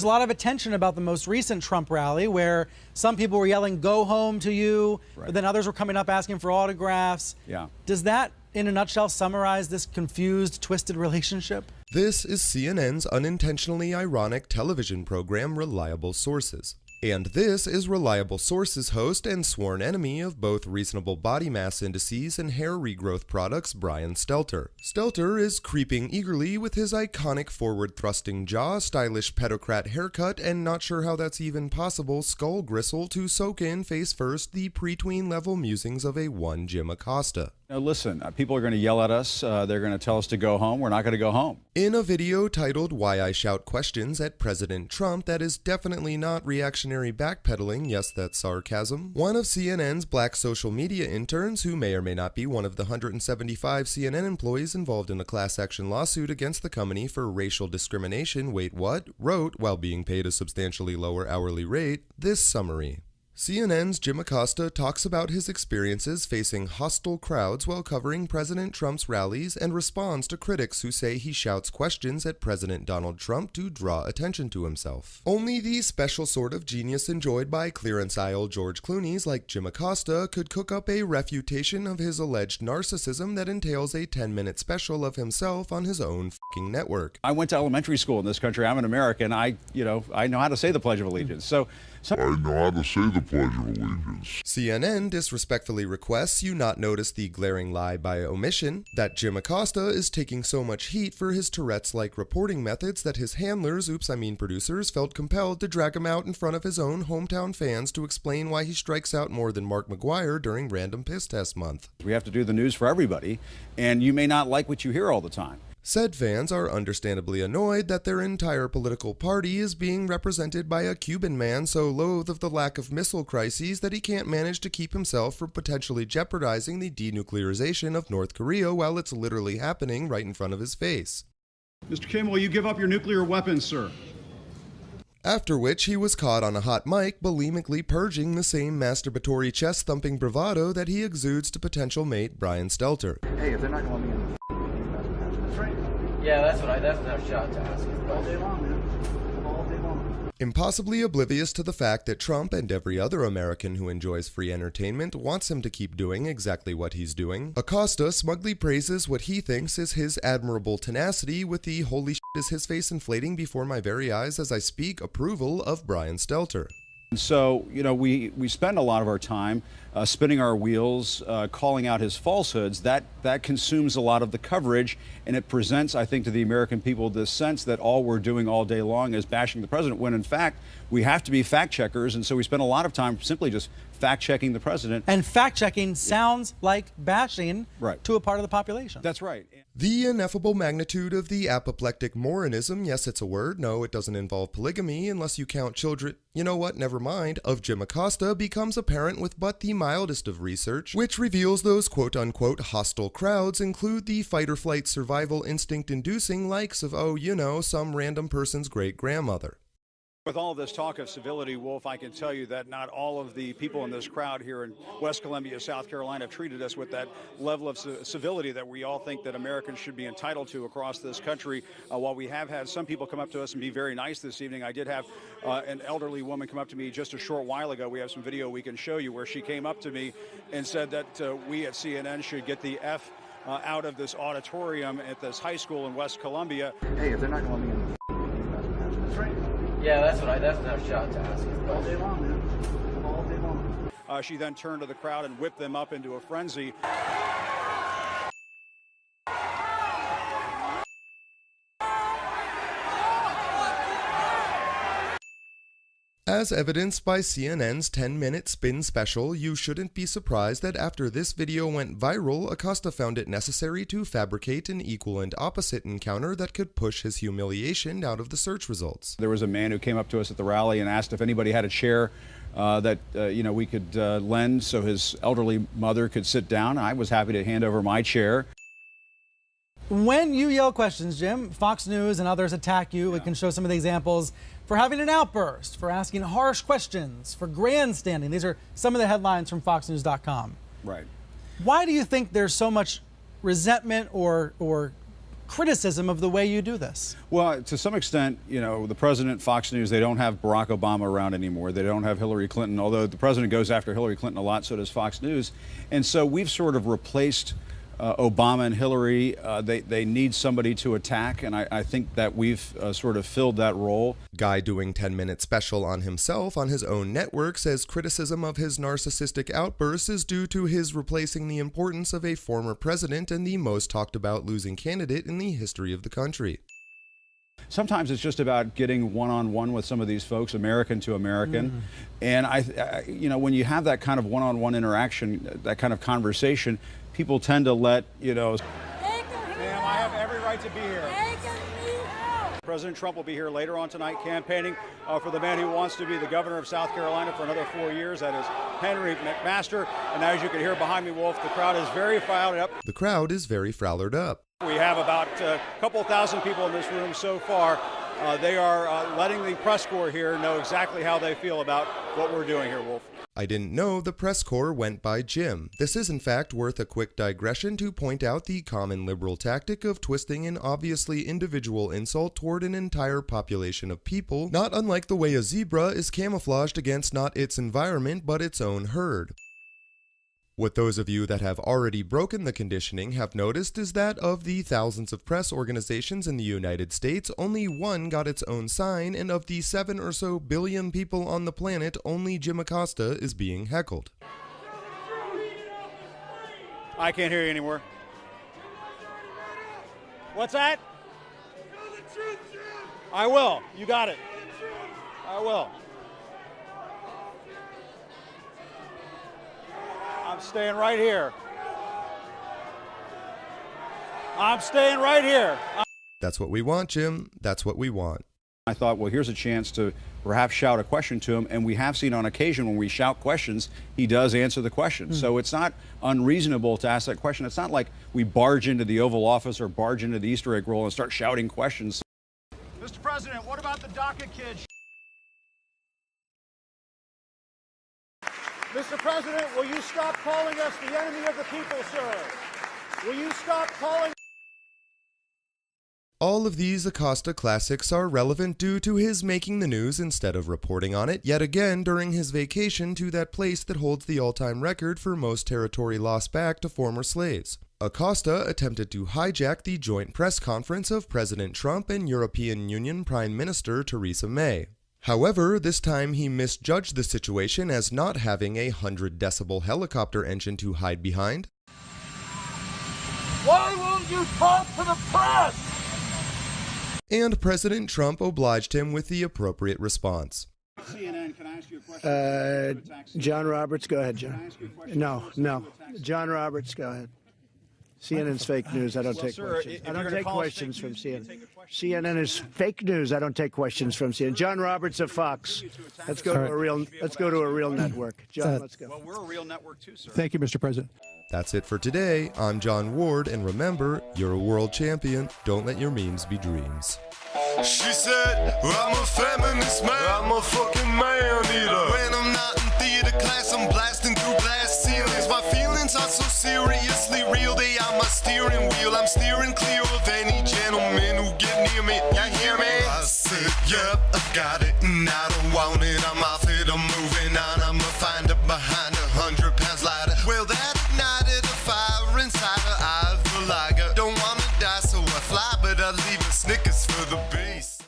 a lot of attention about the most recent Trump rally where some people were yelling, "Go home" to you, but then others were coming up asking for autographs. Yeah. Does that, in a nutshell, summarize this confused, twisted relationship? This is CNN's unintentionally ironic television program, Reliable Sources. And this is Reliable Sources host and sworn enemy of both reasonable body mass indices and hair regrowth products, Brian Stelter. Stelter is creeping eagerly with his iconic forward-thrusting jaw, stylish pedocrat haircut, and not sure how that's even possible skull gristle to soak in face first the pre-tween level musings of a one Jim Acosta. Now listen, people are going to yell at us. They're going to tell us to go home. We're not going to go home. In a video titled "Why I Shout Questions at President Trump" that is definitely not reactionary backpedaling, yes, that's sarcasm, one of CNN's black social media interns, who may or may not be one of the 175 CNN employees involved in a class action lawsuit against the company for racial discrimination, wait what, wrote, while being paid a substantially lower hourly rate, this summary. CNN's Jim Acosta talks about his experiences facing hostile crowds while covering President Trump's rallies and responds to critics who say he shouts questions at President Donald Trump to draw attention to himself. Only the special sort of genius enjoyed by clearance aisle George Clooney's like Jim Acosta could cook up a refutation of his alleged narcissism that entails a 10-minute special of himself on his own f***ing network. I went to elementary school in this country. I'm an American. I know how to say the Pledge of Allegiance. I know how to say the Pledge of Allegiance. CNN disrespectfully requests you not notice the glaring lie by omission that Jim Acosta is taking so much heat for his Tourette's-like reporting methods that his handlers, producers, felt compelled to drag him out in front of his own hometown fans to explain why he strikes out more than Mark McGuire during Random Piss Test Month. We have to do the news for everybody, and you may not like what you hear all the time. Said fans are understandably annoyed that their entire political party is being represented by a Cuban man so loath of the lack of missile crises that he can't manage to keep himself from potentially jeopardizing the denuclearization of North Korea while it's literally happening right in front of his face. Mr. Kim, will you give up your nuclear weapons, sir? After which he was caught on a hot mic bulimically purging the same masturbatory chest-thumping bravado that he exudes to potential mate Brian Stelter. Hey, if they're not going to let me in, that's right. Yeah, that's enough shot to ask. All day long, man. All day long. Impossibly oblivious to the fact that Trump and every other American who enjoys free entertainment wants him to keep doing exactly what he's doing, Acosta smugly praises what he thinks is his admirable tenacity with the "holy shit is his face inflating before my very eyes as I speak" approval of Brian Stelter. So, we spend a lot of our time spinning our wheels, calling out his falsehoods. That consumes a lot of the coverage, and it presents, I think, to the American people this sense that all we're doing all day long is bashing the president, when in fact we have to be fact checkers, and so we spend a lot of time simply just fact checking the president. And fact checking sounds like bashing Right. to a part of the population. That's right. The ineffable magnitude of the apoplectic Morinism, yes, it's a word, no, it doesn't involve polygamy unless you count children, you know what, never mind, of Jim Acosta becomes apparent with but the mildest of research, which reveals those quote-unquote hostile crowds include the fight-or-flight survival instinct-inducing likes of, some random person's great-grandmother. With all this talk of civility, Wolf, I can tell you that not all of the people in this crowd here in West Columbia, South Carolina, have treated us with that level of civility that we all think that Americans should be entitled to across this country. While we have had some people come up to us and be very nice this evening, I did have an elderly woman come up to me just a short while ago. We have some video we can show you where she came up to me and said that we at CNN should get the F out of this auditorium at this high school in West Columbia. Hey, if they're not going to let me in, that's right. Yeah, that's enough shot to ask. All day long, man. All day long. She then turned to the crowd and whipped them up into a frenzy. As evidenced by CNN's 10-minute spin special, you shouldn't be surprised that after this video went viral, Acosta found it necessary to fabricate an equal and opposite encounter that could push his humiliation out of the search results. There was a man who came up to us at the rally and asked if anybody had a chair that we could lend so his elderly mother could sit down. I was happy to hand over my chair. When you yell questions, Jim, Fox News and others attack you. We can show some of the examples for having an outburst, for asking harsh questions, for grandstanding. These are some of the headlines from FoxNews.com. Right. Why do you think there's so much resentment or criticism of the way you do this? Well, to some extent, you know, the president, Fox News, they don't have Barack Obama around anymore. They don't have Hillary Clinton, although the president goes after Hillary Clinton a lot, so does Fox News. And so we've sort of replaced Obama and Hillary. They need somebody to attack, and I think that we've sort of filled that role. Guy doing 10-minute special on himself on his own network says criticism of his narcissistic outbursts is due to his replacing the importance of a former president and the most talked about losing candidate in the history of the country. Sometimes it's just about getting one-on-one with some of these folks, American to American. And you know, when you have that kind of one-on-one interaction, that kind of conversation, people tend to let, you know, ma'am, I have every right to be here. President Trump will be here later on tonight campaigning for the man who wants to be the governor of South Carolina for another 4 years. That is Henry McMaster. And as you can hear behind me, Wolf, the crowd is very fired up. The crowd is very frowlered up. We have about a couple thousand people in this room so far. They are letting the press corps here know exactly how they feel about what we're doing here, Wolf. I didn't know the press corps went by Jim. This is in fact worth a quick digression to point out the common liberal tactic of twisting an obviously individual insult toward an entire population of people, not unlike the way a zebra is camouflaged against not its environment but its own herd. What those of you that have already broken the conditioning have noticed is that of the thousands of press organizations in the United States, only one got its own sign, and of the 7 or so billion people on the planet, only Jim Acosta is being heckled. I can't hear you anymore. What's that? Tell the truth, Jim. I will. You got it. I will. I'm staying right here. I'm staying right here. That's what we want, Jim. That's what we want. I thought, well, here's a chance to perhaps shout a question to him, and we have seen on occasion when we shout questions, he does answer the question. So it's not unreasonable to ask that question. It's not like we barge into the Oval Office or barge into the Easter egg roll and start shouting questions. Mr. President, what about the DACA kids? Mr. President, will you stop calling us the enemy of the people, sir? Will you stop calling? All of these Acosta classics are relevant due to his making the news instead of reporting on it yet again during his vacation to that place that holds the all-time record for most territory lost back to former slaves. Acosta attempted to hijack the joint press conference of President Trump and European Union Prime Minister Theresa May. However, this time he misjudged the situation as not having a 100-decibel helicopter engine to hide behind. Why won't you talk to the press? And President Trump obliged him with the appropriate response. CNN, can I ask you a question? John Roberts, go ahead, John. No. John Roberts, go ahead. CNN's fake news. I don't take questions. I don't take questions from CNN. CNN is fake news. I don't take questions from CNN. John Roberts of Fox. Let's go to a real. Let's go to a real network. John, let's go. Well, we're a real network too, sir. Thank you, Mr. President. That's it for today. I'm John Ward, and remember, you're a world champion. Don't let your memes be dreams. She said, I'm a feminist man, I'm a fucking man eater. When I'm not in theater class, I'm blasting through glass ceilings. My feelings are so seriously real, they are my steering wheel. I'm steering clear of any gentleman who get near me. You hear me? I said, yep, I got it, and I don't want it. I'm off it, I'm moving on. I'ma find it behind 100 pounds lighter. Well, that ignited a fire inside her eyes, the lager. Don't wanna die, so I fly, but I leave a Snickers for the base.